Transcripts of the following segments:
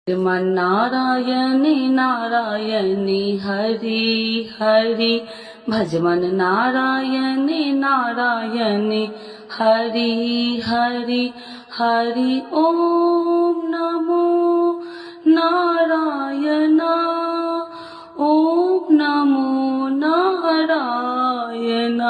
मन नारायणी नारायणी हरि हरि भजमन नारायणी नारायणी हरि हरि हरि ओम नमो नारायण ओम नमो नारायण।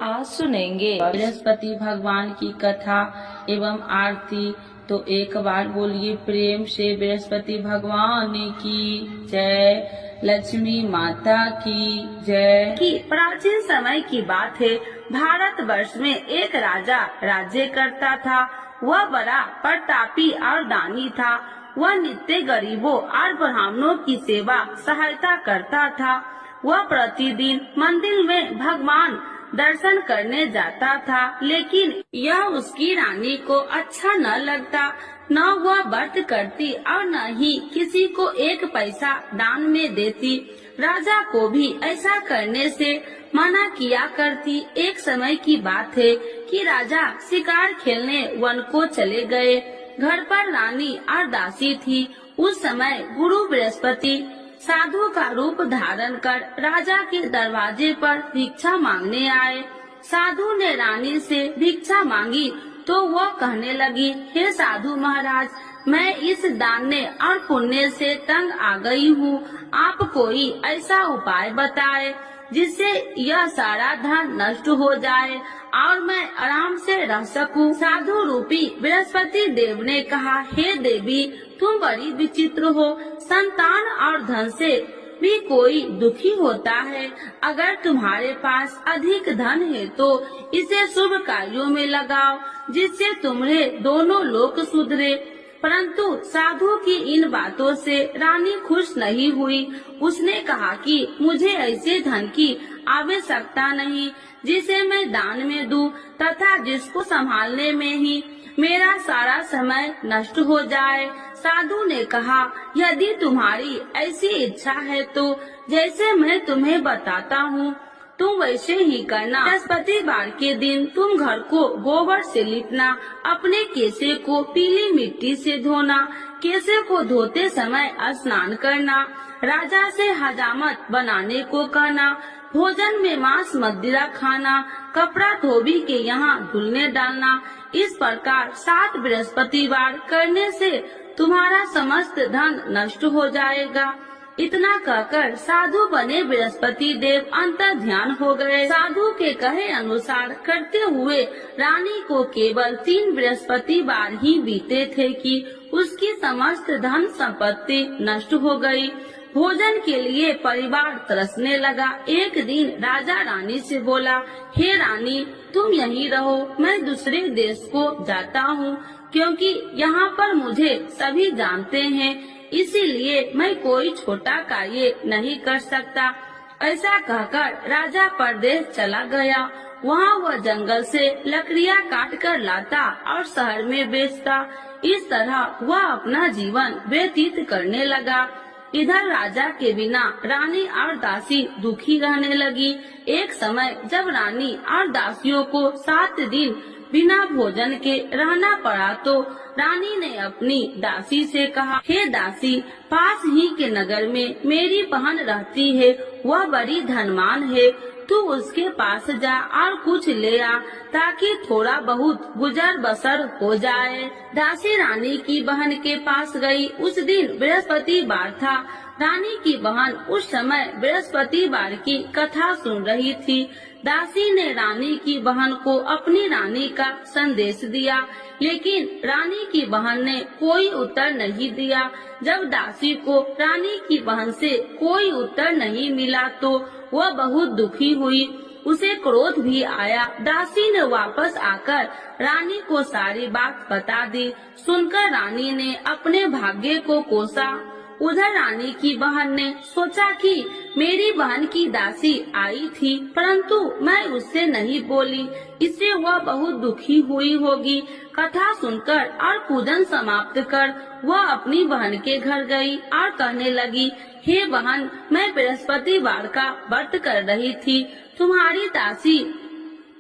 आज सुनेंगे बृहस्पति भगवान की कथा एवं आरती। तो एक बार बोलिए प्रेम से बृहस्पति भगवान की जय, लक्ष्मी माता की जय। कि प्राचीन समय की बात है, भारतवर्ष में एक राजा राज्य करता था। वह बड़ा प्रतापी और दानी था। वह नित्य गरीबों और ब्राह्मणों की सेवा सहायता करता था। वह प्रतिदिन मंदिर में भगवान दर्शन करने जाता था, लेकिन यह उसकी रानी को अच्छा न लगता। न वह व्रत करती और न ही किसी को एक पैसा दान में देती। राजा को भी ऐसा करने से मना किया करती। एक समय की बात है कि राजा शिकार खेलने वन को चले गए। घर पर रानी और दासी थी। उस समय गुरु बृहस्पति साधु का रूप धारण कर राजा के दरवाजे पर भिक्षा मांगने आए। साधु ने रानी से भिक्षा मांगी तो वह कहने लगी, हे साधु महाराज, मैं इस दान और पुण्य से तंग आ गई हूँ। आप कोई ऐसा उपाय बताए जिससे यह सारा धन नष्ट हो जाए और मैं आराम से रह सकूं। साधु रूपी बृहस्पति देव ने कहा, हे देवी, तुम बड़ी विचित्र हो। संतान और धन से भी कोई दुखी होता है। अगर तुम्हारे पास अधिक धन है तो इसे शुभ कार्यों में लगाओ, जिससे तुम्हारे दोनों लोक सुधरे। परंतु साधु की इन बातों से रानी खुश नहीं हुई। उसने कहा कि मुझे ऐसे धन की आवश्यकता नहीं जिसे मैं दान में दूं तथा जिसको संभालने में ही मेरा सारा समय नष्ट हो जाए। साधु ने कहा, यदि तुम्हारी ऐसी इच्छा है तो जैसे मैं तुम्हें बताता हूँ तुम वैसे ही करना। बृहस्पतिवार के दिन तुम घर को गोबर से लिपना, अपने केसे को पीली मिट्टी से धोना, केसे को धोते समय स्नान करना, राजा से हजामत बनाने को कहना, भोजन में मांस मदिरा खाना, कपड़ा धोबी के यहाँ धुलने डालना। इस प्रकार 7 बृहस्पतिवार करने से तुम्हारा समस्त धन नष्ट हो जाएगा। इतना कहकर साधु बने बृहस्पति देव अंतर ध्यान हो गए। साधु के कहे अनुसार करते हुए रानी को केवल 3 बृहस्पतिवार ही बीते थे कि उसकी समस्त धन संपत्ति नष्ट हो गई। भोजन के लिए परिवार तरसने लगा। एक दिन राजा रानी से बोला, हे रानी, तुम यहीं रहो, मैं दूसरे देश को जाता हूँ, क्योंकि यहाँ पर मुझे सभी जानते हैं, इसीलिए मैं कोई छोटा कार्य नहीं कर सकता। ऐसा कहकर राजा परदेश चला गया। वहाँ वह जंगल से लकड़ियाँ काट कर लाता और शहर में बेचता। इस तरह वह अपना जीवन व्यतीत करने लगा। इधर राजा के बिना रानी और दासी दुखी रहने लगी। एक समय जब रानी और दासियों को 7 दिन बिना भोजन के रहना पड़ा तो रानी ने अपनी दासी से कहा, हे दासी, पास ही के नगर में मेरी बहन रहती है, वह बड़ी धनवान है, तू उसके पास जा और कुछ ले आ ताकि थोड़ा बहुत गुजर बसर हो जाए। दासी रानी की बहन के पास गई। उस दिन बृहस्पतिवार था। रानी की बहन उस समय बृहस्पतिवार की कथा सुन रही थी। दासी ने रानी की बहन को अपनी रानी का संदेश दिया, लेकिन रानी की बहन ने कोई उत्तर नहीं दिया। जब दासी को रानी की बहन से कोई उत्तर नहीं मिला तो वह बहुत दुखी हुई। उसे क्रोध भी आया। दासी ने वापस आकर रानी को सारी बात बता दी। सुनकर रानी ने अपने भाग्य को कोसा। उधर रानी की बहन ने सोचा कि मेरी बहन की दासी आई थी, परंतु मैं उससे नहीं बोली, इससे वह बहुत दुखी हुई होगी। कथा सुनकर और पूजन समाप्त कर वह अपनी बहन के घर गई और कहने लगी, हे बहन, मैं बृहस्पतिवार का व्रत कर रही थी, तुम्हारी दासी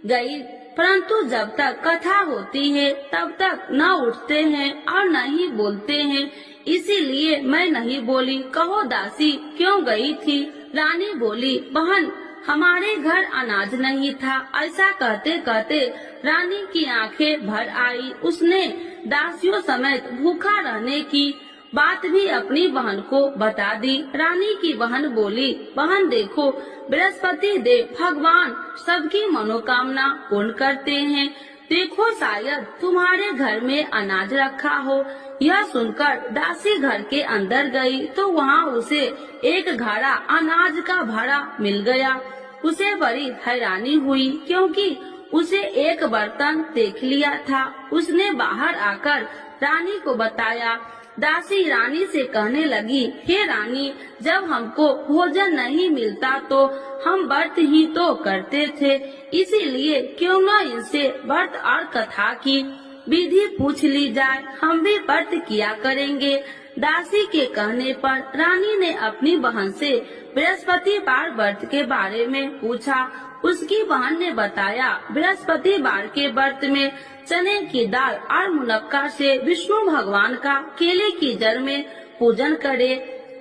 गई, परंतु जब तक कथा होती है तब तक न उठते हैं और न ही बोलते हैं। इसीलिए मैं नहीं बोली। कहो दासी क्यों गई थी? रानी बोली, बहन हमारे घर अनाज नहीं था। ऐसा कहते कहते रानी की आंखें भर आई। उसने दासियों समेत भूखा रहने की बात भी अपनी बहन को बता दी। रानी की बहन बोली, बहन देखो बृहस्पति देव भगवान सबकी मनोकामना पूर्ण करते हैं। देखो शायद तुम्हारे घर में अनाज रखा हो। यह सुनकर दासी घर के अंदर गई तो वहाँ उसे एक घड़ा अनाज का भरा मिल गया। उसे बड़ी हैरानी हुई क्योंकि उसे एक बर्तन देख लिया था। उसने बाहर आकर रानी को बताया। दासी रानी से कहने लगी, हे रानी, जब हमको भोजन नहीं मिलता तो हम व्रत ही तो करते थे। इसीलिए क्यों न इनसे व्रत और कथा की विधि पूछ ली जाए। हम भी व्रत किया करेंगे। दासी के कहने पर रानी ने अपनी बहन से बृहस्पतिवार व्रत के बारे में पूछा। उसकी बहन ने बताया, बृहस्पतिवार के व्रत में चने की दाल और मुनक्का से विष्णु भगवान का केले की जड़ में पूजन करे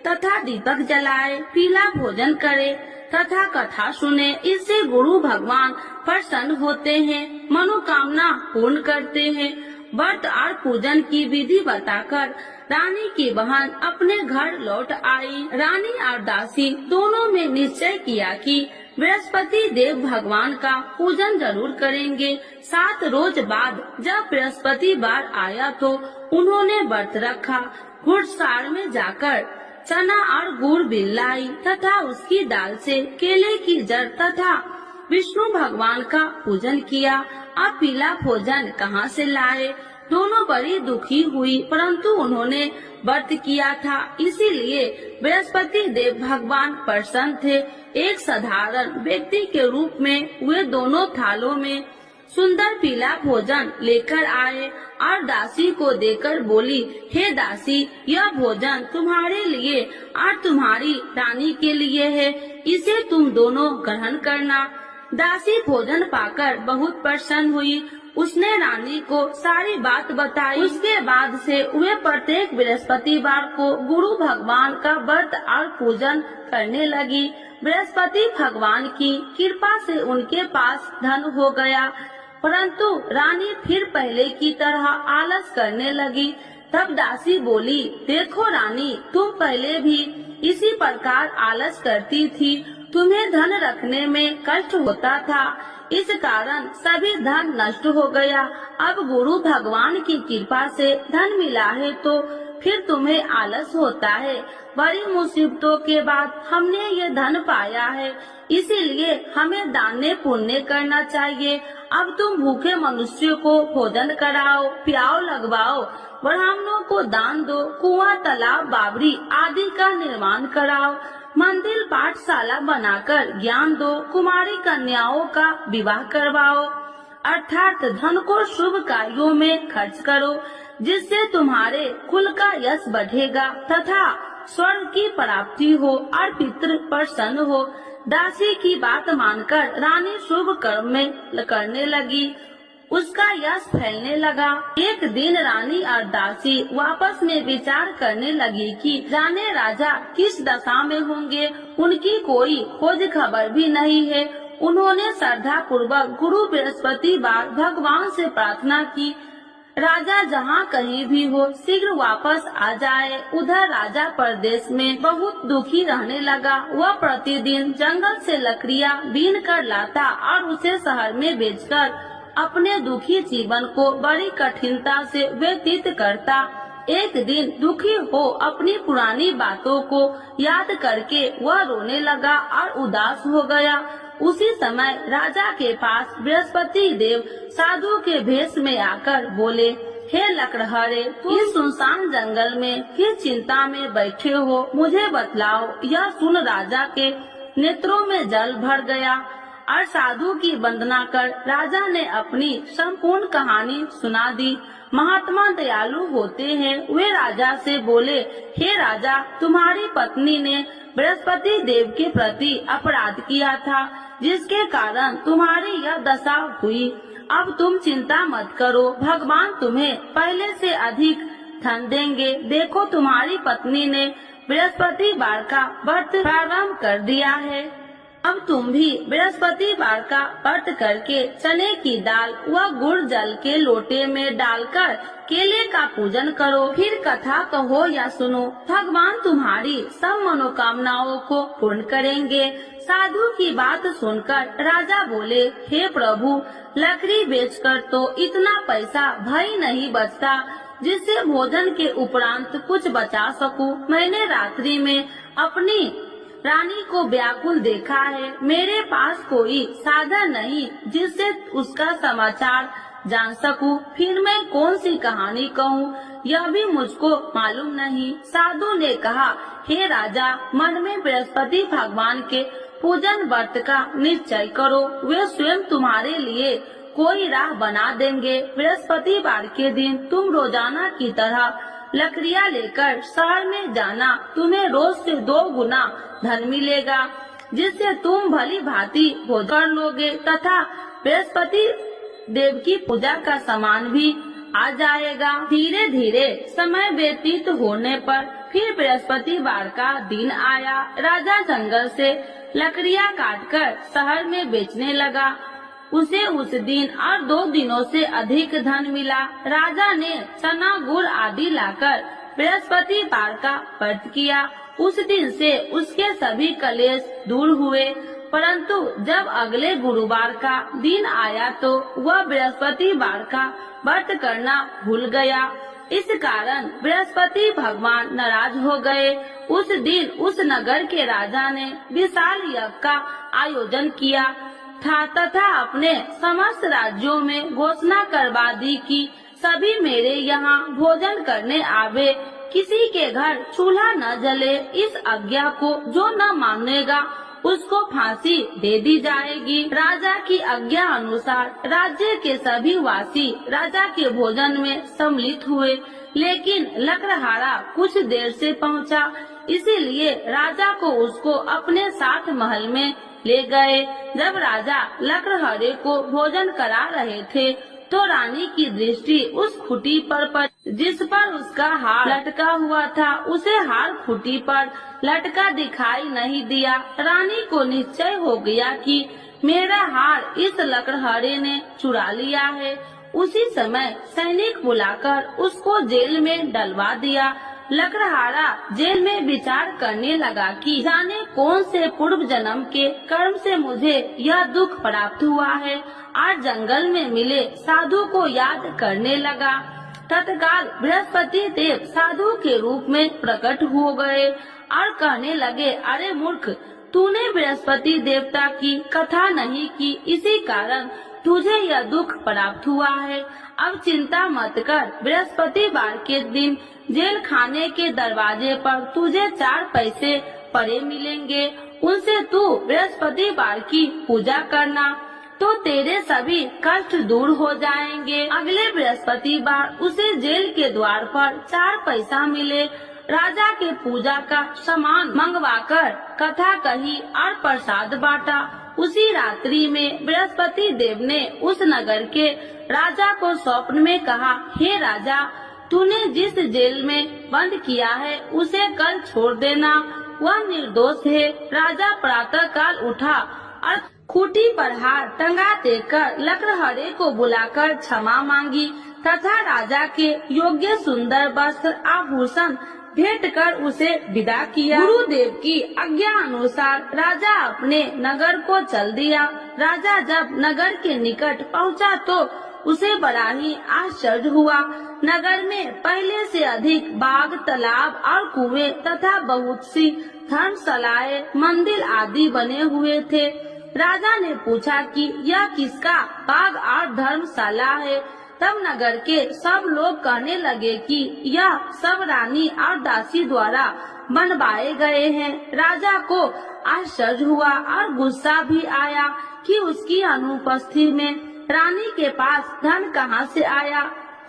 तथा दीपक जलाए, पीला भोजन करे तथा कथा सुने। इससे गुरु भगवान प्रसन्न होते हैं, मनोकामना पूर्ण करते हैं। व्रत और पूजन की विधि बताकर रानी की बहन अपने घर लौट आई। रानी और दासी दोनों में निश्चय किया कि बृहस्पति देव भगवान का पूजन जरूर करेंगे। 7 रोज बाद जब बृहस्पतिवार आया तो उन्होंने व्रत रखा। घुड़सार में जाकर चना और गुड़ बिन लाई तथा उसकी दाल से केले की जड़ तथा विष्णु भगवान का पूजन किया। अब पीला भोजन कहाँ से लाए? दोनों बड़ी दुखी हुई, परंतु उन्होंने व्रत किया था, इसीलिए बृहस्पति देव भगवान प्रसन्न थे। एक साधारण व्यक्ति के रूप में वे दोनों थालों में सुंदर पीला भोजन लेकर आए और दासी को देकर बोली, हे दासी, यह भोजन तुम्हारे लिए और तुम्हारी रानी के लिए है। इसे तुम दोनों ग्रहण करना। दासी भोजन पाकर बहुत प्रसन्न हुई। उसने रानी को सारी बात बताई। उसके बाद से वे प्रत्येक बृहस्पतिवार को गुरु भगवान का व्रत और पूजन करने लगी। बृहस्पति भगवान की कृपा से उनके पास धन हो गया, परंतु रानी फिर पहले की तरह आलस करने लगी। तब दासी बोली, देखो रानी, तुम पहले भी इसी प्रकार आलस करती थी। तुम्हें धन रखने में कष्ट होता था, इस कारण सभी धन नष्ट हो गया। अब गुरु भगवान की कृपा से धन मिला है तो फिर तुम्हें आलस होता है। बड़ी मुसीबतों के बाद हमने ये धन पाया है, इसीलिए हमें दान पुण्य करना चाहिए। अब तुम भूखे मनुष्य को भोजन कराओ, प्याव लगवाओ, ब्राह्मणों को दान दो, कुआं, तालाब, बावड़ी आदि का निर्माण कराओ, मंदिर, पाठशाला बनाकर ज्ञान दो, कुमारी कन्याओं का विवाह करवाओ, अर्थात धन को शुभ कार्यों में खर्च करो, जिससे तुम्हारे कुल का यश बढ़ेगा तथा स्वर्ग की प्राप्ति हो और पितृ प्रसन्न हो। दासी की बात मानकर रानी शुभ कर्म में करने लगी। उसका यश फैलने लगा। एक दिन रानी और दासी आपस में विचार करने लगी कि जाने राजा किस दशा में होंगे, उनकी कोई खोज खबर भी नहीं है। उन्होंने श्रद्धा पूर्वक गुरु बृहस्पतिवार भगवान से प्रार्थना की, राजा जहाँ कहीं भी हो शीघ्र वापस आ जाए। उधर राजा परदेश में बहुत दुखी रहने लगा। वह प्रतिदिन जंगल से लकड़ियाँ बीन कर लाता और उसे शहर में बेचकर अपने दुखी जीवन को बड़ी कठिनता से व्यतीत करता। एक दिन दुखी हो अपनी पुरानी बातों को याद करके वह रोने लगा और उदास हो गया। उसी समय राजा के पास बृहस्पति देव साधु के भेष में आकर बोले, हे लकड़हारे, तुम इस सुनसान जंगल में किस चिंता में बैठे हो, मुझे बतलाओ। यह सुन राजा के नेत्रों में जल भर गया और साधु की वंदना कर राजा ने अपनी संपूर्ण कहानी सुना दी। महात्मा दयालु होते हैं। वे राजा से बोले, हे राजा, तुम्हारी पत्नी ने बृहस्पति देव के प्रति अपराध किया था, जिसके कारण तुम्हारी यह दशा हुई। अब तुम चिंता मत करो, भगवान तुम्हें पहले से अधिक धन देंगे। देखो तुम्हारी पत्नी ने बृहस्पतिवार का व्रत प्रारंभ कर दिया है। अब तुम भी बृहस्पतिवार का व्रत करके चने की दाल व गुड़ जल के लोटे में डालकर केले का पूजन करो। फिर कथा कहो या सुनो, भगवान तुम्हारी सब मनोकामनाओं को पूर्ण करेंगे। साधु की बात सुनकर राजा बोले, हे प्रभु, लकड़ी बेचकर तो इतना पैसा भई नहीं बचता जिससे भोजन के उपरांत कुछ बचा सकूं। मैंने रात्रि में अपनी रानी को व्याकुल देखा है। मेरे पास कोई साधन नहीं जिससे उसका समाचार जान सकूं। फिर मैं कौन सी कहानी कहूँ, यह भी मुझको मालूम नहीं। साधु ने कहा, हे राजा, मन में बृहस्पति भगवान के पूजन व्रत का निश्चय करो। वे स्वयं तुम्हारे लिए कोई राह बना देंगे। बृहस्पतिवार के दिन तुम रोजाना की तरह लकड़ियाँ लेकर शहर में जाना। तुम्हें रोज से 2 गुना धन मिलेगा, जिससे तुम भली भांति भोजन कर लोगे तथा बृहस्पति देव की पूजा का सामान भी आ जाएगा। धीरे धीरे समय व्यतीत होने पर फिर बृहस्पतिवार का दिन आया। राजा जंगल से लकड़ियाँ काटकर शहर में बेचने लगा। उसे उस दिन और 2 दिनों से अधिक धन मिला। राजा ने चना गुड़ आदि लाकर बृहस्पतिवार का व्रत किया। उस दिन से उसके सभी कलेश दूर हुए। परंतु जब अगले गुरुवार का दिन आया तो वह बृहस्पतिवार का व्रत करना भूल गया। इस कारण बृहस्पति भगवान नाराज हो गए। उस दिन उस नगर के राजा ने विशाल यज्ञ का आयोजन किया था तथा अपने समस्त राज्यों में घोषणा करवा दी कि सभी मेरे यहाँ भोजन करने आवे। किसी के घर चूल्हा न जले। इस आज्ञा को जो न मानेगा उसको फांसी दे दी जाएगी। राजा की आज्ञा अनुसार राज्य के सभी वासी राजा के भोजन में सम्मिलित हुए, लेकिन लकड़हारा कुछ देर से पहुंचा, इसीलिए राजा को उसको अपने साथ महल में ले गए। जब राजा लकड़हारे को भोजन करा रहे थे तो रानी की दृष्टि उस खूंटी पर पड़ी जिस पर उसका हार लटका हुआ था। उसे हार खूंटी पर लटका दिखाई नहीं दिया। रानी को निश्चय हो गया कि मेरा हार इस लकड़हारे ने चुरा लिया है। उसी समय सैनिक बुलाकर उसको जेल में डलवा दिया। लकड़हारा जेल में विचार करने लगा कि जाने कौन से पूर्व जन्म के कर्म से मुझे यह दुख प्राप्त हुआ है। आज जंगल में मिले साधु को याद करने लगा। तत्काल बृहस्पति देव साधु के रूप में प्रकट हो गए और कहने लगे, अरे मूर्ख, तूने बृहस्पति देवता की कथा नहीं की, इसी कारण तुझे यह दुख प्राप्त हुआ है। अब चिंता मत कर। बृहस्पतिवार के दिन जेल खाने के दरवाजे पर तुझे 4 पैसे पड़े मिलेंगे। उनसे तू बृहस्पतिवार की पूजा करना तो तेरे सभी कष्ट दूर हो जाएंगे। अगले बृहस्पतिवार उसे जेल के द्वार पर 4 पैसा मिले। राजा के पूजा का सामान मंगवाकर कथा कही और प्रसाद बांटा। उसी रात्रि में बृहस्पति देव ने उस नगर के राजा को स्वप्न में कहा, हे राजा, तूने जिस जेल में बंद किया है उसे कल छोड़ देना, वह निर्दोष है। राजा प्रातः काल उठा और खूंटी पर हार टंगा देकर लकड़हारे को बुलाकर क्षमा मांगी तथा राजा के योग्य सुंदर वस्त्र आभूषण भेंट कर उसे विदा किया। गुरुदेव की आज्ञा अनुसार राजा अपने नगर को चल दिया। राजा जब नगर के निकट पहुंचा तो उसे बड़ा ही आश्चर्य हुआ। नगर में पहले से अधिक बाग, तालाब और कुएं तथा बहुत सी धर्मशालाएं, मंदिर आदि बने हुए थे। राजा ने पूछा कि यह किसका बाग और धर्मशाला है। तब नगर के सब लोग कहने लगे कि यह सब रानी और दासी द्वारा बनवाए गए हैं। राजा को आश्चर्य हुआ और गुस्सा भी आया कि उसकी अनुपस्थिति में रानी के पास धन कहां से आया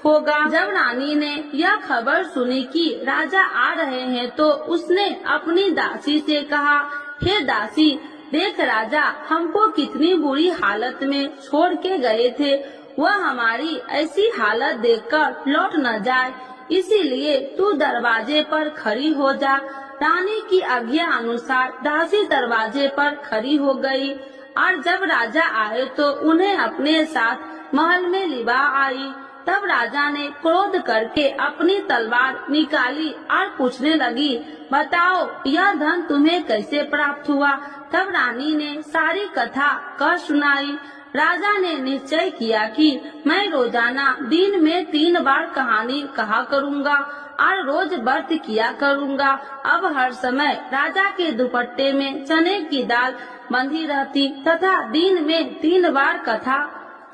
होगा। जब रानी ने यह खबर सुनी कि राजा आ रहे हैं तो उसने अपनी दासी से कहा, हे दासी, देख राजा हमको कितनी बुरी हालत में छोड़ के गए थे, वह हमारी ऐसी हालत देखकर लौट न जाए, इसीलिए तू दरवाजे पर खड़ी हो जा। रानी की आज्ञा अनुसार दासी दरवाजे पर खड़ी हो गई और जब राजा आए तो उन्हें अपने साथ महल में लिवा आई। तब राजा ने क्रोध करके अपनी तलवार निकाली और पूछने लगी, बताओ यह धन तुम्हें कैसे प्राप्त हुआ। तब रानी ने सारी कथा कह सुनाई। राजा ने निश्चय किया कि मैं रोजाना दिन में 3 बार कहानी कहा करूँगा और रोज व्रत किया करूँगा। अब हर समय राजा के दुपट्टे में चने की दाल बंधी रहती तथा दिन में 3 बार कथा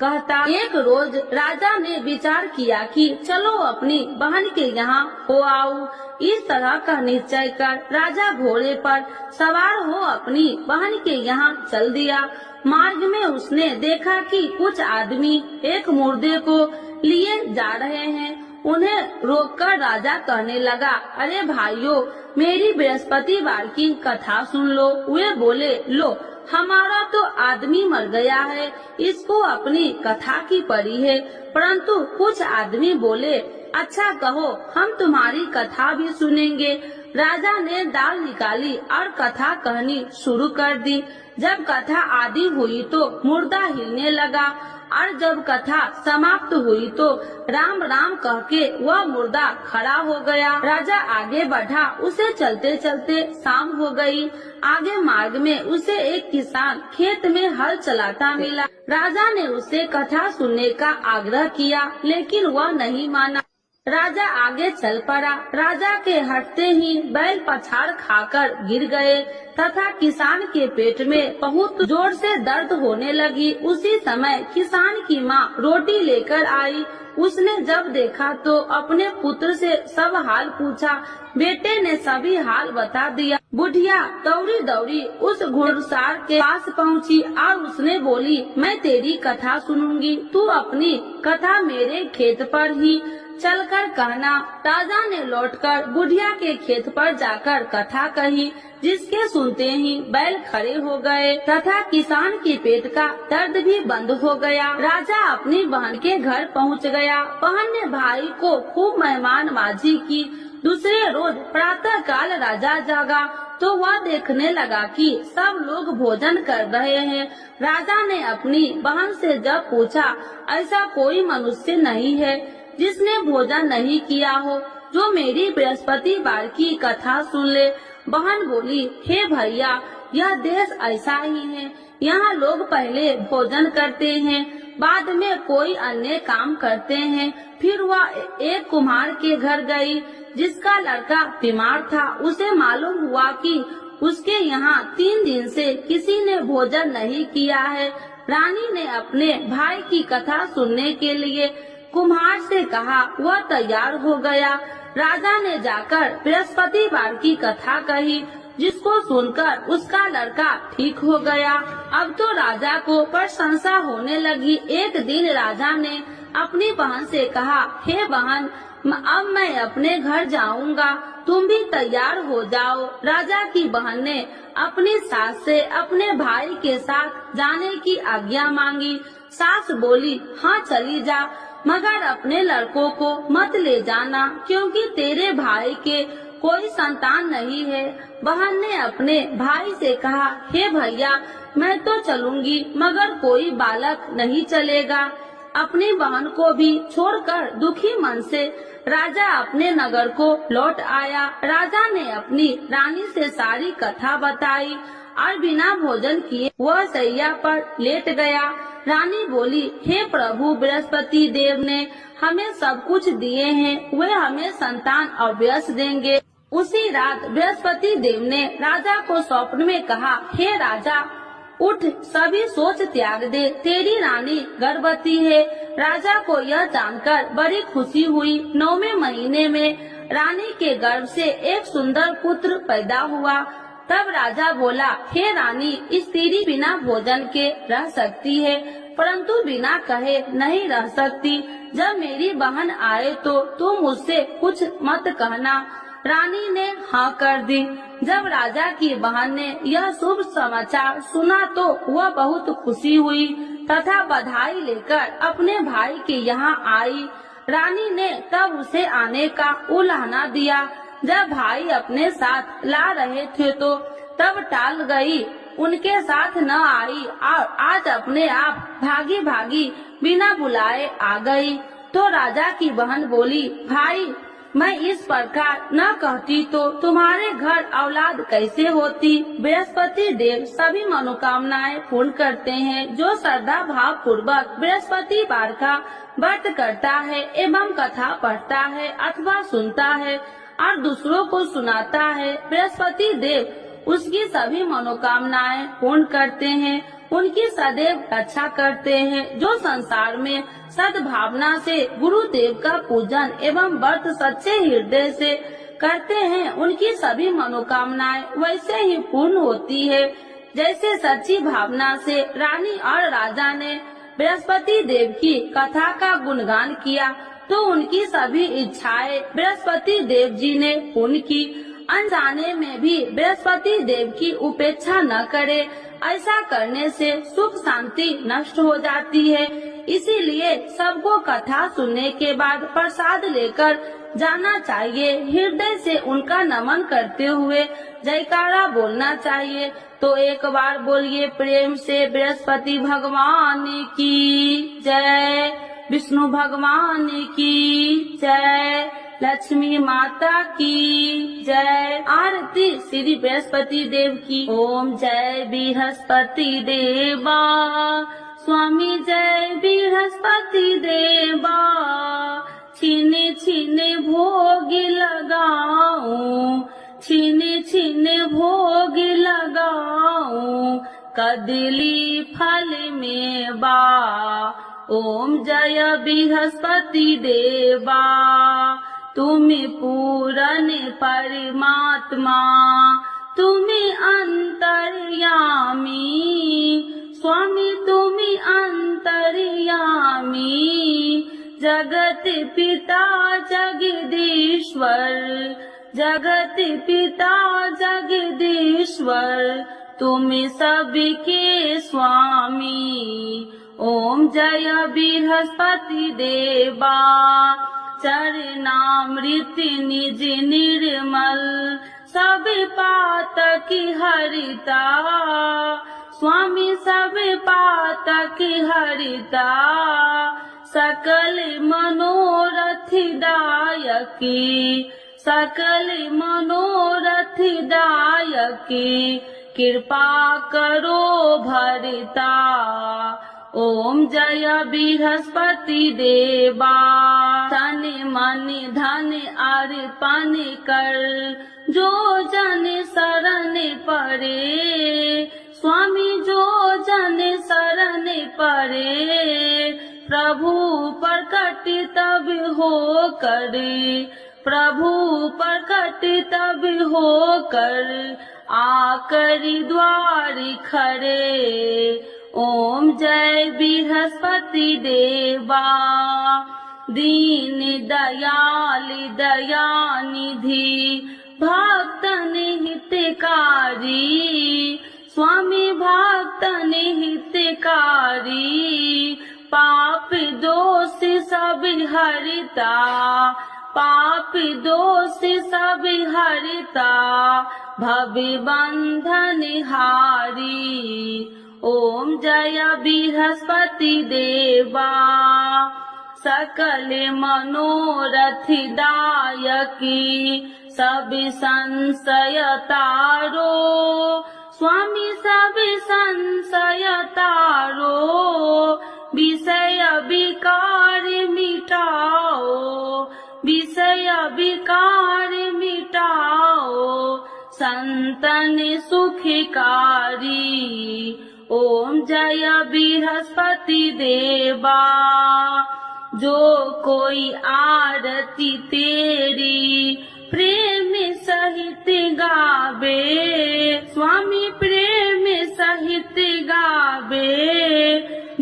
कहता। एक रोज राजा ने विचार किया कि चलो अपनी बहन के यहाँ हो आऊं। इस तरह का निश्चय कर राजा घोड़े पर सवार हो अपनी बहन के यहाँ चल दिया। मार्ग में उसने देखा कि कुछ आदमी एक मुर्दे को लिए जा रहे हैं। उन्हें रोककर राजा कहने लगा, अरे भाइयों, मेरी बृहस्पतिवार की कथा सुन लो। वे बोले, लो हमारा तो आदमी मर गया है, इसको अपनी कथा की पड़ी है। परंतु कुछ आदमी बोले, अच्छा कहो, हम तुम्हारी कथा भी सुनेंगे। राजा ने दाल निकाली और कथा कहनी शुरू कर दी। जब कथा आदि हुई तो मुर्दा हिलने लगा और जब कथा समाप्त हुई तो राम राम कह के वह मुर्दा खड़ा हो गया। राजा आगे बढ़ा, उसे चलते चलते शाम हो गई। आगे मार्ग में उसे एक किसान खेत में हल चलाता मिला। राजा ने उससे कथा सुनने का आग्रह किया, लेकिन वह नहीं माना। राजा आगे चल पड़ा। राजा के हटते ही बैल पछाड़ खाकर गिर गए तथा किसान के पेट में बहुत जोर से दर्द होने लगी। उसी समय किसान की माँ रोटी लेकर आई। उसने जब देखा तो अपने पुत्र से सब हाल पूछा। बेटे ने सभी हाल बता दिया। बुढ़िया दौड़ी दौड़ी उस घुड़सवार के पास पहुँची और उसने बोली, मैं तेरी कथा सुनूंगी, तू अपनी कथा मेरे खेत पर ही चलकर कहना। राजा ने लौटकर बुढ़िया के खेत पर जाकर कथा कही, जिसके सुनते ही बैल खड़े हो गए तथा किसान के पेट का दर्द भी बंद हो गया। राजा अपनी बहन के घर पहुंच गया। बहन ने भाई को खूब मेहमानबाजी की। दूसरे रोज प्रातः काल राजा जागा तो वह देखने लगा कि सब लोग भोजन कर रहे हैं। राजा ने अपनी बहन से जब पूछा, ऐसा कोई मनुष्य नहीं है जिसने भोजन नहीं किया हो, जो मेरी बृहस्पतिवार की कथा सुन ले। बहन बोली, हे भैया, यह देश ऐसा ही है। यहाँ लोग पहले भोजन करते हैं, बाद में कोई अन्य काम करते हैं। फिर वह एक कुम्हार के घर गई, जिसका लड़का बीमार था। उसे मालूम हुआ कि उसके यहाँ 3 दिन से किसी ने भोजन नहीं किया है। रानी ने अपने भाई की कथा सुनने के लिए कुम्हार से कहा। वह तैयार हो गया। राजा ने जाकर बृहस्पतिवार की कथा कही, जिसको सुनकर उसका लड़का ठीक हो गया। अब तो राजा को प्रशंसा होने लगी। एक दिन राजा ने अपनी बहन से कहा, हे बहन, अब मैं अपने घर जाऊंगा, तुम भी तैयार हो जाओ। राजा की बहन ने अपनी सास से अपने भाई के साथ जाने की आज्ञा मांगी। सास बोली, हाँ चली जा, मगर अपने लड़कों को मत ले जाना, क्योंकि तेरे भाई के कोई संतान नहीं है। बहन ने अपने भाई से कहा, हे भैया, मैं तो चलूंगी, मगर कोई बालक नहीं चलेगा। अपनी बहन को भी छोड़कर दुखी मन से राजा अपने नगर को लौट आया। राजा ने अपनी रानी से सारी कथा बताई और बिना भोजन किए वह सैया पर लेट गया। रानी बोली, हे प्रभु, बृहस्पति देव ने हमें सब कुछ दिए हैं, वे हमें संतान अवश्य देंगे। उसी रात बृहस्पति देव ने राजा को स्वप्न में कहा, हे राजा, उठ, सभी सोच त्याग दे, तेरी रानी गर्भवती है। राजा को यह जानकर बड़ी खुशी हुई। 9वें महीने में रानी के गर्भ से एक सुंदर पुत्र पैदा हुआ। तब राजा बोला, हे रानी, स्त्री बिना भोजन के रह सकती है, परंतु बिना कहे नहीं रह सकती। जब मेरी बहन आए तो तुम मुझसे कुछ मत कहना। रानी ने हाँ कर दी। जब राजा की बहन ने यह शुभ समाचार सुना तो वह बहुत खुशी हुई तथा बधाई लेकर अपने भाई के यहाँ आई। रानी ने तब उसे आने का उलाहना दिया। जब भाई अपने साथ ला रहे थे तो तब टाल गई, उनके साथ न आई और आज अपने आप भागी भागी बिना बुलाए आ गई। तो राजा की बहन बोली, भाई मैं इस प्रकार न कहती तो तुम्हारे घर औलाद कैसे होती। बृहस्पति देव सभी मनोकामनाएं पूर्ण करते हैं। जो श्रद्धा भाव पूर्वक बृहस्पतिवार का व्रत करता है एवं कथा पढ़ता है अथवा सुनता है और दूसरों को सुनाता है, बृहस्पति देव उसकी सभी मनोकामनाएं पूर्ण करते हैं, उनकी सदैव रक्षा करते हैं। जो संसार में सद्भावना से गुरुदेव का पूजन एवं व्रत सच्चे हृदय से करते हैं, उनकी सभी मनोकामनाएं वैसे ही पूर्ण होती है जैसे सच्ची भावना से रानी और राजा ने बृहस्पति देव की कथा का गुणगान किया तो उनकी सभी इच्छाएं बृहस्पति देव जी ने पूर्ण की। अनजाने में भी बृहस्पति देव की उपेक्षा न करे, ऐसा करने से सुख शांति नष्ट हो जाती है। इसीलिए सबको कथा सुनने के बाद प्रसाद लेकर जाना चाहिए। हृदय से उनका नमन करते हुए जयकारा बोलना चाहिए। तो एक बार बोलिए प्रेम से बृहस्पति भगवान की जय, विष्णु भगवान की जय, लक्ष्मी माता की जय। आरती श्री बृहस्पति देव की। ओम जय बृहस्पति देवा, स्वामी जय बृहस्पति देवा, छीने छीने भोग लगाऊं, छीने छीने भोग लगाऊं, कदली फल में बा। ओम जय बृहस्पति देवा, तुम्ही पूरन परमात्मा, तुम्ही अंतर्यामी, स्वामी तुम्ही अंतर्यामी, जगत पिता जगदीश्वर, जगत पिता जगदीश्वर, तुम्ही सबके स्वामी। ओम जय बृहस्पति देवा, चरणामृत निज निर्मल, सब पातक हरिता, स्वामी सब पातक हरिता, सकल मनोरथ दायकी, सकल मनोरथ दायकी, कृपा करो भरता। ओम जय बृहस्पति देवा, तन मन धन अर्पण कर, जो जन शरण पड़े, स्वामी जो जन शरण पड़े, प्रभु प्रकट तब हो करे, प्रभु प्रकट तब हो कर, आकर द्वार खड़े। ओम जय बृहस्पति देवा, दीन दयाल दयानिधि, भक्तन हितकारी, स्वामी भक्तन हितकारी, पाप दोष सब हरता, पाप दोष सब हरता, भव बंधन हारी। ओम जय बृहस्पति देवा, सकल मनोरथ दायकी, सब संशय तारो, स्वामी सब संशय तारो, विषय विकार मिटाओ, विषय विकार मिटाओ, संतन सुखकारी। ओम जय बृहस्पति देवा, जो कोई आरती तेरी प्रेम सहित गावे, स्वामी प्रेम सहित गावे,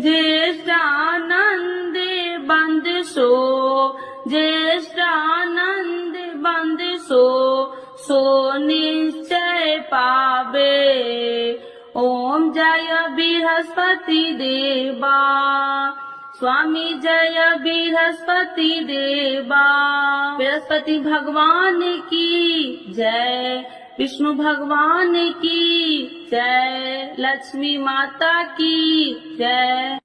ज्येष्ठानंद बंद सो, ज्येष्ठानंद बंद सो, सो निश्चय पावे। ओम जय बृहस्पति देवा, स्वामी जय बृहस्पति देवा। बृहस्पति भगवान की जय, विष्णु भगवान की जय, लक्ष्मी माता की जय।